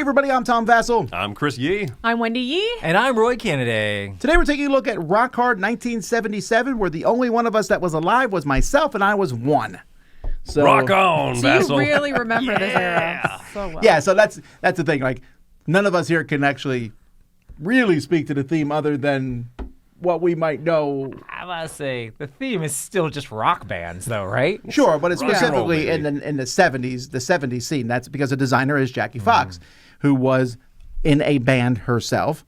everybody, I'm Tom Vasel. I'm Chris Yi. I'm Wendy Yi. And I'm Roy Cannaday. Today we're taking a look at Rockard 1977, where the only one of us that was alive was myself, and I was one. So, Rock on, So Vasel. you really remember this era so well. Yeah, so that's the thing. Like, none of us here can actually really speak to the theme other than what we might know. I must say, the theme is still just rock bands, though, right? Sure, but it's Rock and roll, specifically baby. in the 70s scene. That's because the designer is Jackie Fox, who was in a band herself,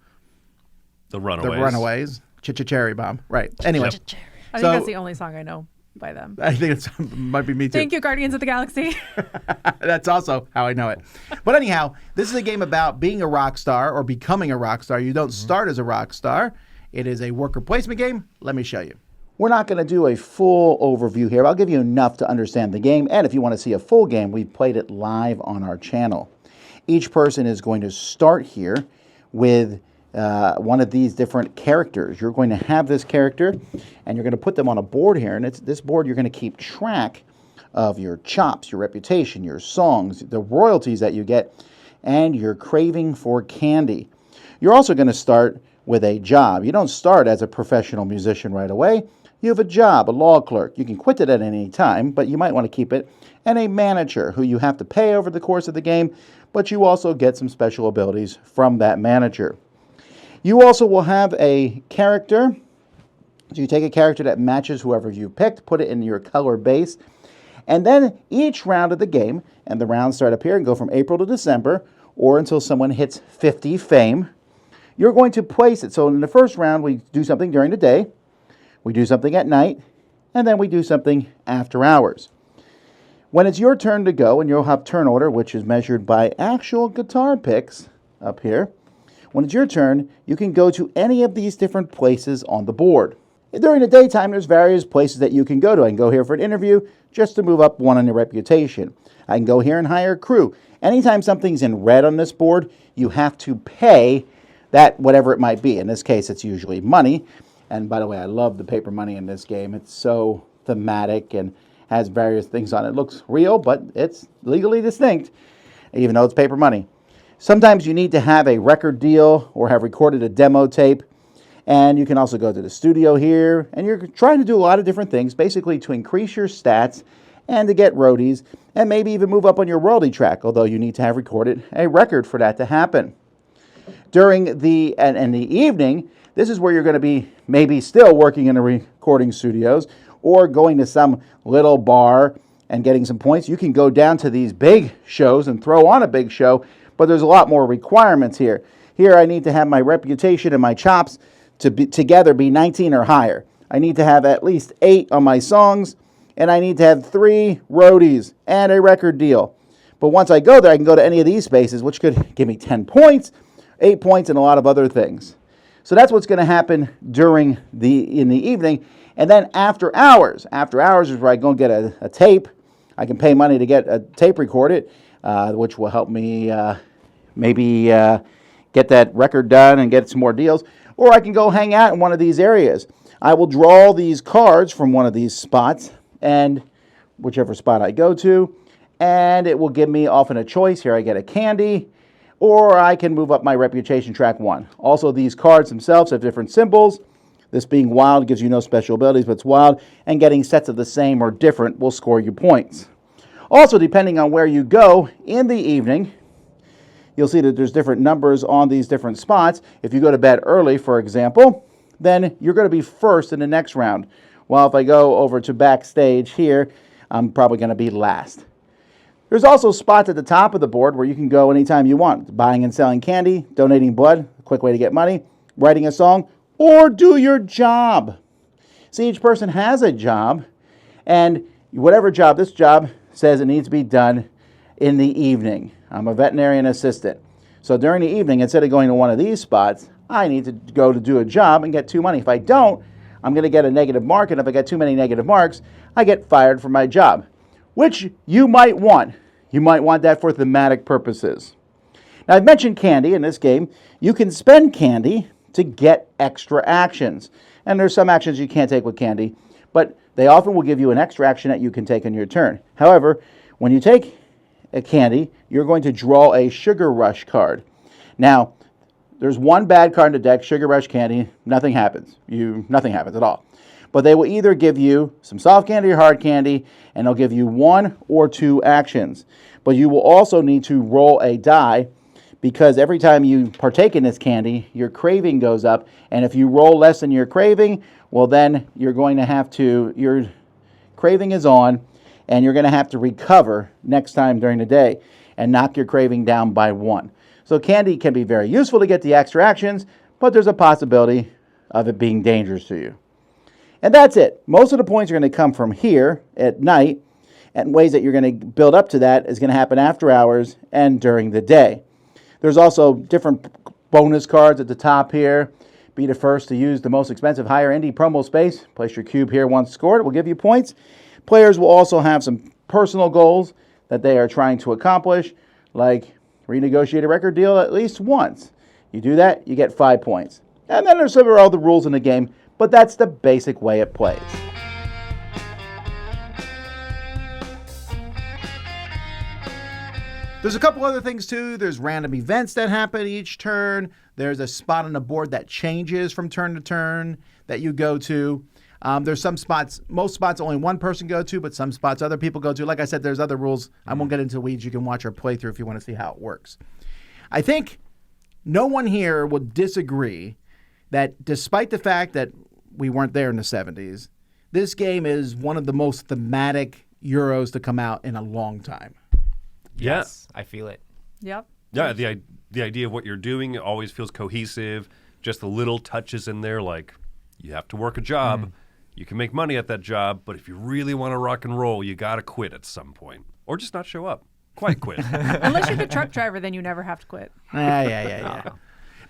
The Runaways. the Runaways, Cherry Bomb. Right. Anyway, I think So- that's the only song I know by them. I think it might be me too. Thank you, Guardians of the Galaxy. That's also how I know it. But anyhow, this is a game about being a rock star or becoming a rock star. You don't start as a rock star. It is a worker placement game. Let me show you. We're not going to do a full overview here. I'll give you enough to understand the game. And if you want to see a full game, we've played it live on our channel. Each person is going to start here with one of these different characters. You're going to have this character, and you're going to put them on a board here. And it's this board you're going to keep track of your chops, your reputation, your songs, the royalties that you get, and your craving for candy. You're also going to start with a job. You don't start as a professional musician right away. You have a job, a law clerk. You can quit it at any time, but you might want to keep it. And a manager who you have to pay over the course of the game, but you also get some special abilities from that manager. You also will have a character. So you take a character that matches whoever you picked, put it in your color base, and then each round of the game, and the rounds start up here and go from April to December, or until someone hits 50 fame, you're going to place it. So in the first round, we do something during the day, we do something at night, and then we do something after hours. When it's your turn to go, and you'll have turn order, which is measured by actual guitar picks up here, when it's your turn, you can go to any of these different places on the board. During the daytime, there's various places that you can go to. I can go here for an interview just to move up one on your reputation. I can go here and hire a crew. Anytime something's in red on this board, you have to pay that, whatever it might be. In this case, it's usually money. And by the way, I love the paper money in this game. It's so thematic and has various things on it. It looks real, but it's legally distinct, even though it's paper money. Sometimes you need to have a record deal or have recorded a demo tape. And you can also go to the studio here. And you're trying to do a lot of different things, basically to increase your stats and to get roadies and maybe even move up on your royalty track, although you need to have recorded a record for that to happen. During the evening, this is where you're going to be maybe still working in the recording studios or going to some little bar and getting some points. You can go down to these big shows and throw on a big show, but there's a lot more requirements here. Here I need to have my reputation and my chops to together be 19 or higher. I need to have at least 8 on my songs, and I need to have 3 roadies and a record deal. But once I go there, I can go to any of these spaces, which could give me 10 points, 8 points, and a lot of other things. So that's what's going to happen in the evening. And then after hours is where I go and get a tape. I can pay money to get a tape recorded, which will help me maybe get that record done and get some more deals. Or I can go hang out in one of these areas. I will draw these cards from one of these spots, and whichever spot I go to, and it will give me often a choice. Here I get a candy, or I can move up my reputation track 1. Also, these cards themselves have different symbols. This being wild gives you no special abilities, but it's wild, and getting sets of the same or different will score you points. Also, depending on where you go in the evening, you'll see that there's different numbers on these different spots. If you go to bed early, for example, then you're going to be first in the next round. While if I go over to backstage here, I'm probably going to be last. There's also spots at the top of the board where you can go anytime you want. Buying and selling candy, donating blood, a quick way to get money, writing a song, or do your job. See, each person has a job, and whatever job, this job says it needs to be done in the evening. I'm a veterinarian assistant. So during the evening, instead of going to one of these spots, I need to go to do a job and get 2 money. If I don't, I'm going to get a negative mark, and if I get too many negative marks, I get fired from my job, which you might want. You might want that for thematic purposes. Now, I've mentioned candy in this game. You can spend candy to get extra actions. And there's some actions you can't take with candy, but they often will give you an extra action that you can take on your turn. However, when you take a candy, you're going to draw a Sugar Rush card. Now, there's one bad card in the deck, Sugar Rush candy. Nothing happens. Nothing happens at all. But they will either give you some soft candy or hard candy, and they'll give you 1 or 2 actions. But you will also need to roll a die, because every time you partake in this candy, your craving goes up. And if you roll less than your craving, well, then you're going to have to, your craving is on, and you're going to have to recover next time during the day and knock your craving down by 1. So candy can be very useful to get the extra actions, but there's a possibility of it being dangerous to you. And that's it. Most of the points are going to come from here at night, and ways that you're going to build up to that is going to happen after hours and during the day. There's also different bonus cards at the top here. Be the first to use the most expensive higher indie promo space. Place your cube here once scored. It will give you points. Players will also have some personal goals that they are trying to accomplish, like renegotiate a record deal at least once. You do that, you get 5 points. And then there's several other rules in the game, but that's the basic way it plays. There's a couple other things too. There's random events that happen each turn. There's a spot on the board that changes from turn to turn that you go to. There's some spots, most spots only one person go to, but some spots other people go to. Like I said, there's other rules. I won't get into weeds. You can watch our playthrough if you want to see how it works. I think no one here would disagree that despite the fact that we weren't there in the 70s, this game is one of the most thematic Euros to come out in a long time. Yes, I feel it. Yep. Yeah, the idea of what you're doing always feels cohesive. Just the little touches in there, like you have to work a job. You can make money at that job, but if you really want to rock and roll, you got to quit at some point. Or just not show up. Quite quit. Unless you're the truck driver, then you never have to quit. Yeah.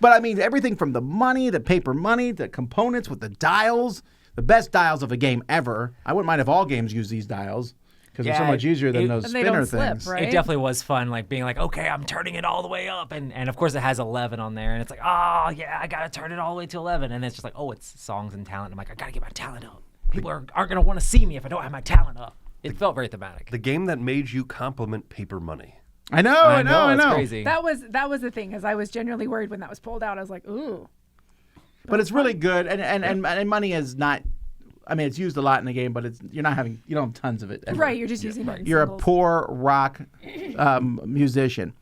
But I mean, everything from the money, the paper money, the components with the dials, the best dials of a game ever. I wouldn't mind if all games use these dials, because they're so much easier than those and they spinner don't slip, things. right? It definitely was fun, like being like, okay, I'm turning it all the way up, and of course it has 11 on there, and it's like, oh yeah, I gotta turn it all the way to 11, and it's just like, oh, it's songs and talent. I'm like, I gotta get my talent up. People aren't gonna want to see me if I don't have my talent up. It felt very thematic. The game that made you compliment paper money. I know. It's crazy. That was the thing, because I was genuinely worried when that was pulled out. I was like, ooh. But it's really good, and money is not. I mean, it's used a lot in the game, but you don't have tons of it. Ever. Right, you're just using it in You're singles. a poor rock musician.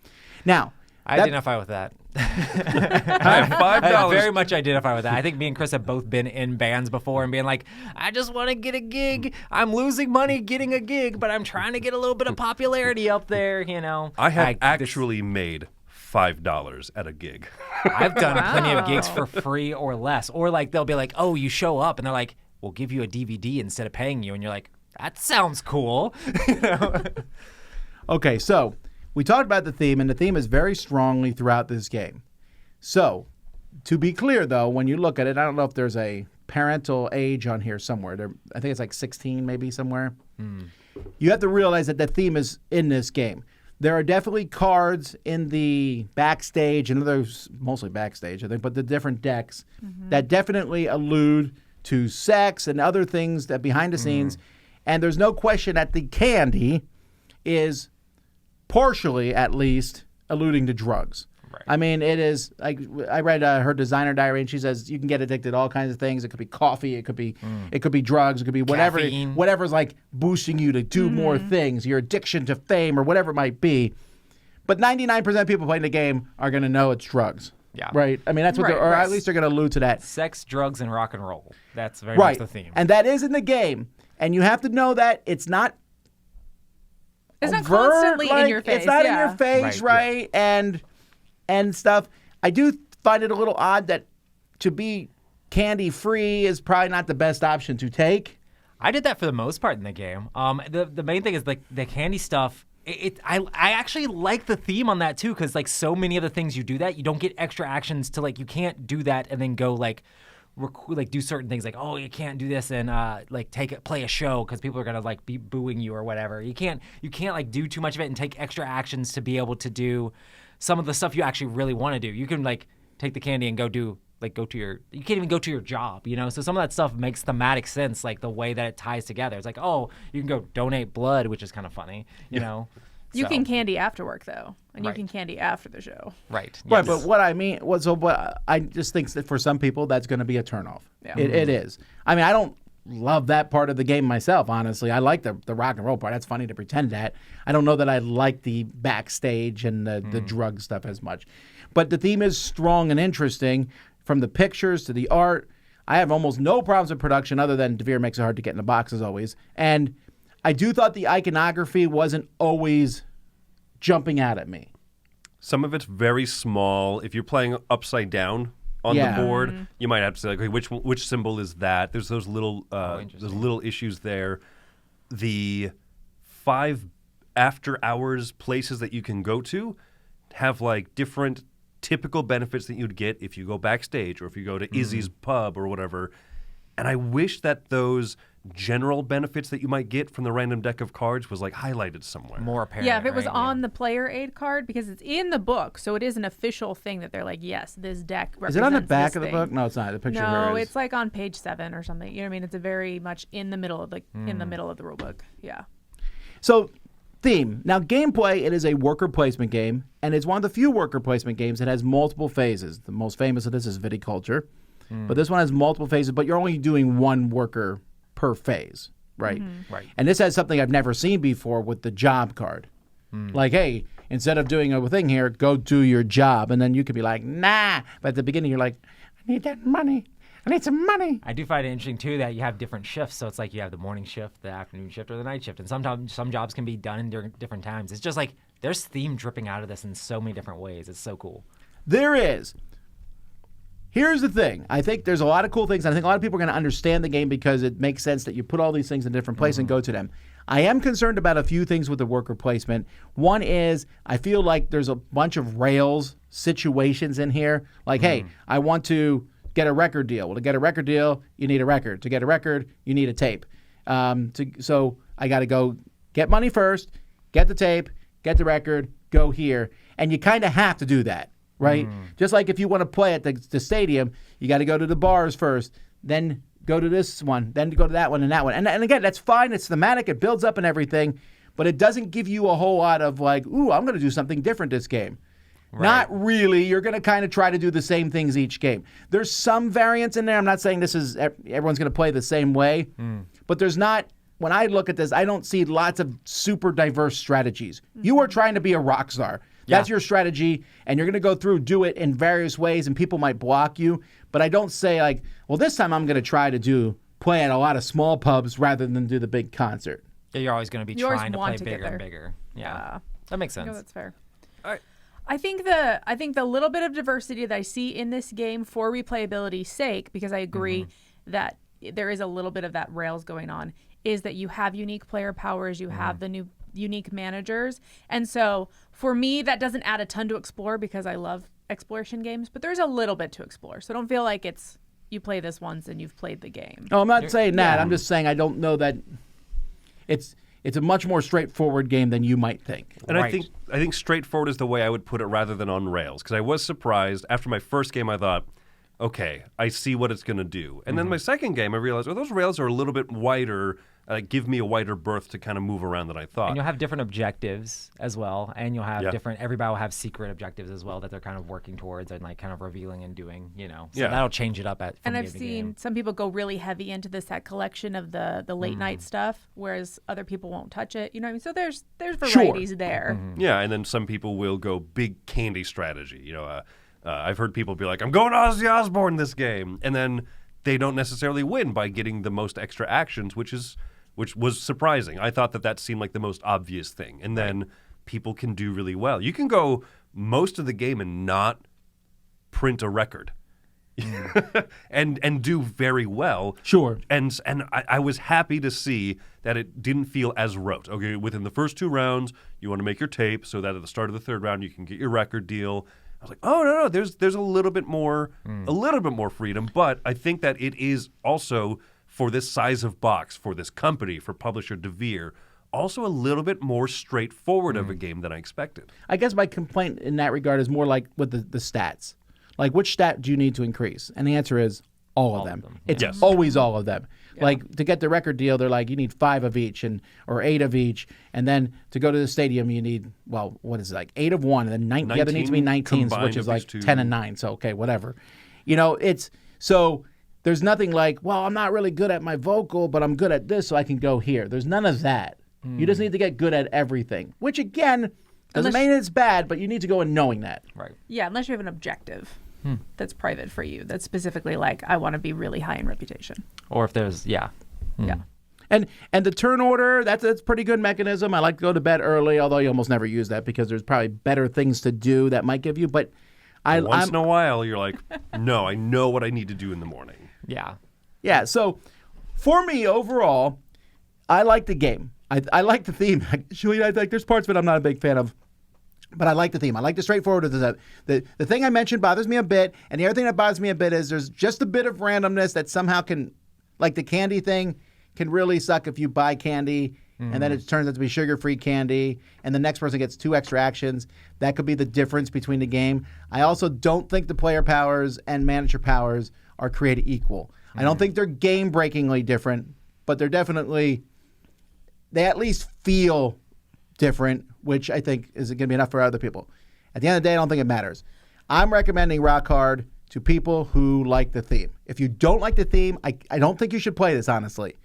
Now, I identify with that. I have I $5. very much identify with that. I think me and Chris have both been in bands before and being like, I just want to get a gig. I'm losing money getting a gig, but I'm trying to get a little bit of popularity up there, you know. I have actually made $5 at a gig. I've done plenty of gigs for free or less. Or like they'll be like, oh, you show up, and they're like, we'll give you a DVD instead of paying you. And you're like, that sounds cool. You know? Okay, so we talked about the theme, and the theme is very strongly throughout this game. So, to be clear, though, when you look at it, I don't know if there's a parental age on here somewhere. I think it's like 16 maybe somewhere. You have to realize that the theme is in this game. There are definitely cards in the backstage, and others, mostly backstage, I think, but the different decks that definitely allude to sex and other things that behind the scenes. And there's no question that the candy is partially, at least, alluding to drugs. Right. I mean, it is, like, I read her designer diary, and she says you can get addicted to all kinds of things. It could be coffee, it could be drugs, it could be whatever, Caffeine. whatever's like boosting you to do more things, your addiction to fame or whatever it might be. But 99% of people playing the game are going to know it's drugs. Yeah. Right? I mean, that's what or at least they're going to allude to that. Sex, drugs, and rock and roll. That's very much the theme. And that is in the game. And you have to know that it's not overt, constantly in your face. It's not in your face, right? And stuff. I do find it a little odd that to be candy free is probably not the best option to take. I did that for the most part in the game. The main thing is like the candy stuff. I actually like the theme on that too, because like so many of the things you do that, you don't get extra actions to, like, you can't do that and then go like do certain things, like, oh, you can't do this and like play a show because people are gonna like be booing you or whatever. You can't like do too much of it and take extra actions to be able to do some of the stuff you actually really want to do. You can like take the candy and you can't even go to your job, you know? So some of that stuff makes thematic sense, like the way that it ties together. It's like, oh, you can go donate blood, which is kind of funny, you know? You So- can candy after work though, and Right. you can candy after the show. Right. Right, yes. but what I mean was, what I just think that for some people that's going to be a turnoff. Yeah. It is. I mean, I don't love that part of the game myself. Honestly, I like the rock and roll part. That's funny to pretend that. I don't know that I like the backstage and the drug stuff as much, but the theme is strong and interesting, from the pictures to the art. I have almost no problems with production, other than DeVere makes it hard to get in the box as always. And I do thought the iconography wasn't always jumping out at me. Some of it's very small. If you're playing upside down on Yeah. the board, you might have to say, like, okay, which symbol is that? There's those little interesting. issues there. The 5 after hours places that you can go to have like different typical benefits that you'd get if you go backstage or if you go to Izzy's pub or whatever. And I wish that those general benefits that you might get from the random deck of cards was like highlighted somewhere. More apparent. Yeah, if it was right? on the player aid card, because it's in the book, so it is an official thing that they're like, yes, this deck represents Is it on the back this of the thing. book? No, it's not. The picture of her No, is. it's like on page 7 or something. You know what I mean? It's a very much in the middle of the rule book. Yeah. So, theme. Now, gameplay, it is a worker placement game, and it's one of the few worker placement games that has multiple phases. The most famous of this is Viticulture, but this one has multiple phases, but you're only doing one worker per phase, right? Right. And this has something I've never seen before with the job card. Like, hey, instead of doing a thing here, go do your job, and then you could be like, nah. But at the beginning, you're like, I need that money. I need some money. I do find it interesting too that you have different shifts. So it's like you have the morning shift, the afternoon shift, or the night shift. And sometimes some jobs can be done during different times. It's just like there's theme dripping out of this in so many different ways. It's so cool. There is. Here's the thing. I think there's a lot of cool things. And I think a lot of people are going to understand the game because it makes sense that you put all these things in a different place and go to them. I am concerned about a few things with the worker placement. One is I feel like there's a bunch of rails situations in here. Like, hey, I want to get a record deal. Well, to get a record deal, you need a record. To get a record, you need a tape. So I got to go get money first, get the tape, get the record, go here. And you kind of have to do that, right? Just like if you want to play at the stadium, you got to go to the bars first, then go to this one, then go to that one and that one. And again, that's fine. It's thematic. It builds up and everything. But it doesn't give you a whole lot of like, ooh, I'm going to do something different this game. Not really. You're going to kind of try to do the same things each game. There's some variance in there. I'm not saying this is everyone's going to play the same way, but there's not. When I look at this, I don't see lots of super diverse strategies. You are trying to be a rock star. That's your strategy, and you're going to go through, do it in various ways, and people might block you. But I don't say like, well, this time I'm going to try to play at a lot of small pubs rather than do the big concert. Yeah, you're always going to be You always trying to want play to get bigger and there. bigger. Yeah. That makes sense. No, that's fair. All right. I think the little bit of diversity that I see in this game for replayability's sake, because I agree that there is a little bit of that rails going on, is that you have unique player powers, you have the new unique managers. And so for me, that doesn't add a ton to explore because I love exploration games, but there's a little bit to explore. So don't feel like it's you play this once and you've played the game. No, I'm not saying that. I'm just saying I don't know that it's a much more straightforward game than you might think. And Right. I think straightforward is the way I would put it rather than on rails, because I was surprised. After my first game, I thought, okay, I see what it's going to do. And then my second game, I realized, those rails are a little bit wider, give me a wider berth to kind of move around than I thought. And you'll have different objectives as well, and you'll have Yeah. everybody will have secret objectives as well that they're kind of working towards and like kind of revealing and doing, So Yeah. that'll change it up from And game I've to seen game. some people go really heavy into this that collection of the late night stuff, whereas other people won't touch it. You know what I mean? So there's varieties there. Yeah, and then some people will go big candy strategy. I've heard people be like, I'm going Ozzy Osbourne this game. And then they don't necessarily win by getting the most extra actions, which was surprising. I thought that seemed like the most obvious thing. And then people can do really well. You can go most of the game and not print a record. and do very well. Sure. And I was happy to see that it didn't feel as rote. Okay, within the first 2 rounds, you want to make your tape so that at the start of the 3rd round you can get your record deal. I was like, oh no, there's a little bit more freedom, but I think that it is also for this size of box, for this company, for publisher DeVere, also a little bit more straightforward of a game than I expected. I guess my complaint in that regard is more like with the stats. Like, which stat do you need to increase? And the answer is all of them. It's Yes. always all of them. Like to get the record deal, they're like you need 5 of each or 8 of each, and then to go to the stadium you need what is it, like 8 of one, and then 9. Yeah, there needs to be 19s, which is like 10 and 9. So okay, whatever. It's so there's nothing like I'm not really good at my vocal, but I'm good at this, so I can go here. There's none of that. You just need to get good at everything, which again doesn't mean it's bad, but you need to go in knowing that. Right. Yeah, unless you have an objective that's private for you, that's specifically like, I want to be really high in reputation. Or if there's, Yeah. And the turn order, that's a pretty good mechanism. I like to go to bed early, although you almost never use that because there's probably better things to do that might give you. But Once in a while, you're like, no, I know what I need to do in the morning. yeah. Yeah, so for me overall, I like the game. I like the theme. Actually, I think there's parts of it I'm not a big fan of. But I like the theme. I like the straightforward. The thing I mentioned bothers me a bit, and the other thing that bothers me a bit is there's just a bit of randomness that somehow can, like the candy thing, can really suck if you buy candy, and then it turns out to be sugar-free candy, and the next person gets 2 extra actions. That could be the difference between the game. I also don't think the player powers and manager powers are created equal. I don't think they're game-breakingly different, but they at least feel different, which I think is going to be enough for other people. At the end of the day, I don't think it matters. I'm recommending Rockard to people who like the theme. If you don't like the theme, I don't think you should play this, honestly.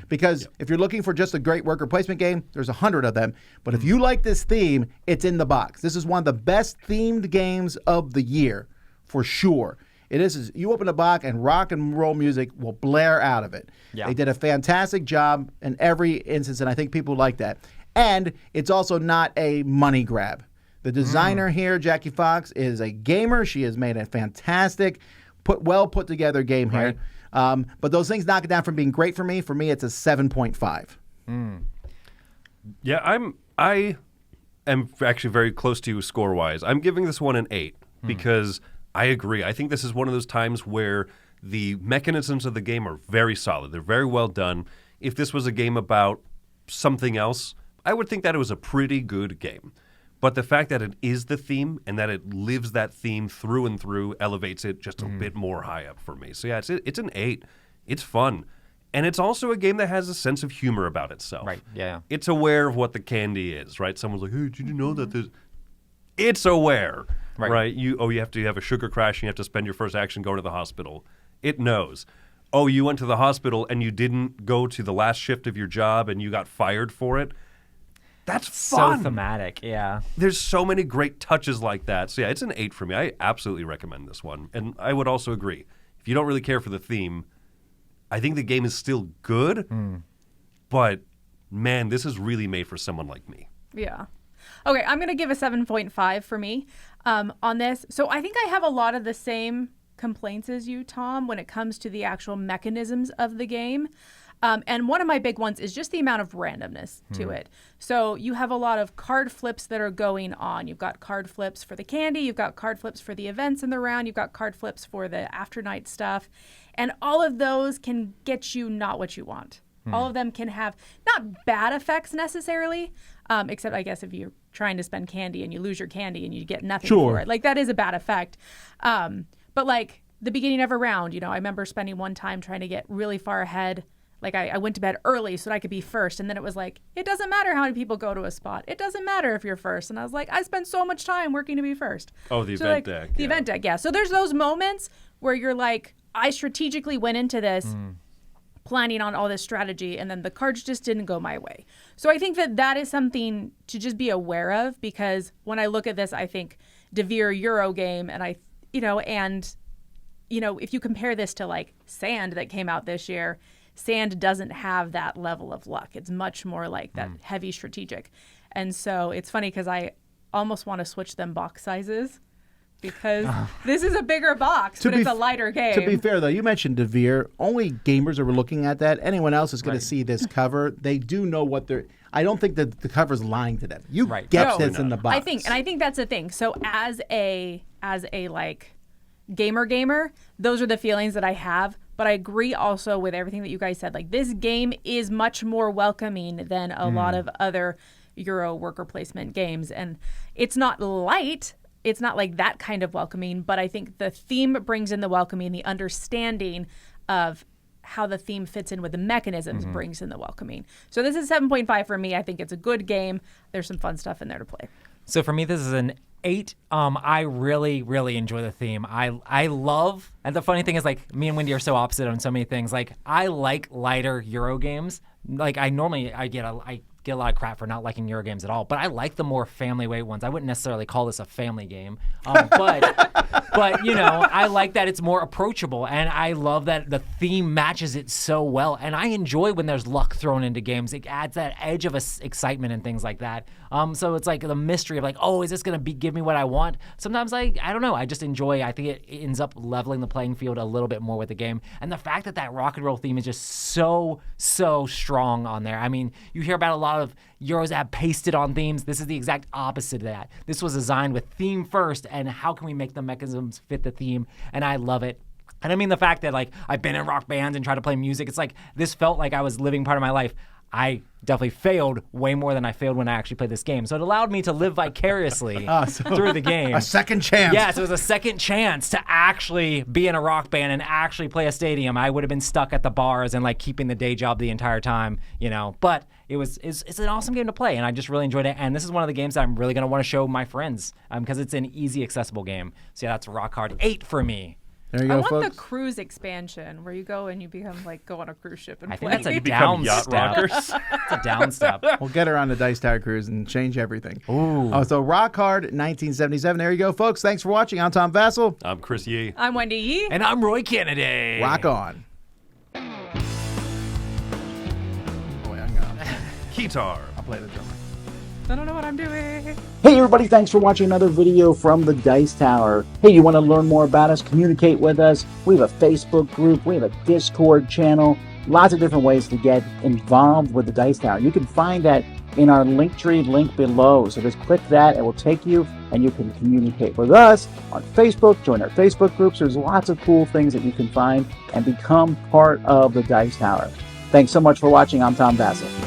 Because if you're looking for just a great worker placement game, there's 100 of them. But if you like this theme, it's in the box. This is one of the best themed games of the year, for sure. It is. You open the box and rock and roll music will blare out of it. Yeah. They did a fantastic job in every instance, and I think people like that. And it's also not a money grab. The designer here, Jackie Fox, is a gamer. She has made a fantastic, well put together game here. But those things knock it down from being great for me. For me, it's a 7.5. Yeah, I am actually very close to you score wise. I'm giving this one an 8 because I agree. I think this is one of those times where the mechanisms of the game are very solid. They're very well done. If this was a game about something else, I would think that it was a pretty good game. But the fact that it is the theme and that it lives that theme through and through elevates it just a bit more high up for me. So yeah, it's an 8. It's fun. And it's also a game that has a sense of humor about itself. Right, yeah. It's aware of what the candy is, right? Someone's like, hey, did you know that there's... It's aware, right? You have to have a sugar crash and you have to spend your first action going to the hospital. It knows. Oh, you went to the hospital and you didn't go to the last shift of your job and you got fired for it. That's fun. So thematic, yeah. There's so many great touches like that. So yeah, it's an 8 for me. I absolutely recommend this one. And I would also agree. If you don't really care for the theme, I think the game is still good. But man, this is really made for someone like me. Yeah. Okay, I'm going to give a 7.5 for me on this. So I think I have a lot of the same complaints as you, Tom, when it comes to the actual mechanisms of the game. And one of my big ones is just the amount of randomness to it. So you have a lot of card flips that are going on. You've got card flips for the candy. You've got card flips for the events in the round. You've got card flips for the after night stuff. And all of those can get you not what you want. All of them can have not bad effects necessarily, except I guess if you're trying to spend candy and you lose your candy and you get nothing for it. Like that is a bad effect. But like the beginning of a round, I remember spending one time trying to get really far ahead. Like I went to bed early so that I could be first. And then it was like, it doesn't matter how many people go to a spot. It doesn't matter if you're first. And I was like, I spent so much time working to be first. Oh, the so event deck. The event deck, yeah. So there's those moments where you're like, I strategically went into this planning on all this strategy and then the cards just didn't go my way. So I think that is something to just be aware of, because when I look at this, I think DeVere Euro game and if you compare this to like Sand that came out this year, Sand doesn't have that level of luck. It's much more like that heavy strategic. And so it's funny because I almost want to switch them box sizes because this is a bigger box, but it's a lighter game. To be fair, though, you mentioned DeVere. Only gamers are looking at that. Anyone else is going to see this cover. They do know what they're... I don't think that the cover's lying to them. You get this in the box. I think that's the thing. So as a like gamer, those are the feelings that I have. But I agree also with everything that you guys said. Like this game is much more welcoming than a lot of other Euro worker placement games, and it's not light it's not like that kind of welcoming, but I think the theme brings in the welcoming, the understanding of how the theme fits in with the mechanisms brings in the welcoming. So this is 7.5 for me. I think it's a good game. There's some fun stuff in there to play. So for me, this is an 8. I really, really enjoy the theme. I love, and the funny thing is, like, me and Wendy are so opposite on so many things. Like, I like lighter Euro games. Like, I get a lot of crap for not liking Euro games at all, but I like the more family weight ones. I wouldn't necessarily call this a family game, but you know, I like that it's more approachable, and I love that the theme matches it so well. And I enjoy when there's luck thrown into games. It adds that edge of excitement and things like that. So it's like the mystery of like, oh, is this gonna give me what I want? Sometimes I don't know. I just enjoy. I think it ends up leveling the playing field a little bit more with the game, and the fact that rock and roll theme is just so strong on there. I mean, you hear about a lot of Euros that have pasted on themes. This is the exact opposite of that. This was designed with theme first, and how can we make the mechanisms fit the theme? And I love it. And I mean the fact that, like, I've been in rock bands and tried to play music. It's like this felt like I was living part of my life. I definitely failed way more than I failed when I actually played this game. So it allowed me to live vicariously through the game. A second chance. Yes, it was a second chance to actually be in a rock band and actually play a stadium. I would have been stuck at the bars and like keeping the day job the entire time, you know. But it's an awesome game to play, and I just really enjoyed it. And this is one of the games that I'm really going to want to show my friends because it's an easy, accessible game. So yeah, that's Rockard 8 for me. There you go, I want folks. the cruise expansion where you go and you become like go on a cruise ship and I play. think that's a become down yacht step. rockers. It's a down step. We'll get her on the Dice Tower cruise and change everything. Ooh. Oh, so Rockard 1977. There you go, folks. Thanks for watching. I'm Tom Vasel. I'm Chris Yi. I'm Wendy Yi. And I'm Roy Cannaday. Rock on. Oh, wait, hang on. Keytar. I'll play the drummer. I don't know what I'm doing. Hey everybody, thanks for watching another video from the Dice Tower. Hey, you want to learn more about us, communicate with us? We have a Facebook group, we have a Discord channel, lots of different ways to get involved with the Dice Tower. You can find that in our Linktree link below. So just click that, it will take you and you can communicate with us on Facebook, join our Facebook groups. There's lots of cool things that you can find and become part of the Dice Tower. Thanks so much for watching. I'm Tom Vasel.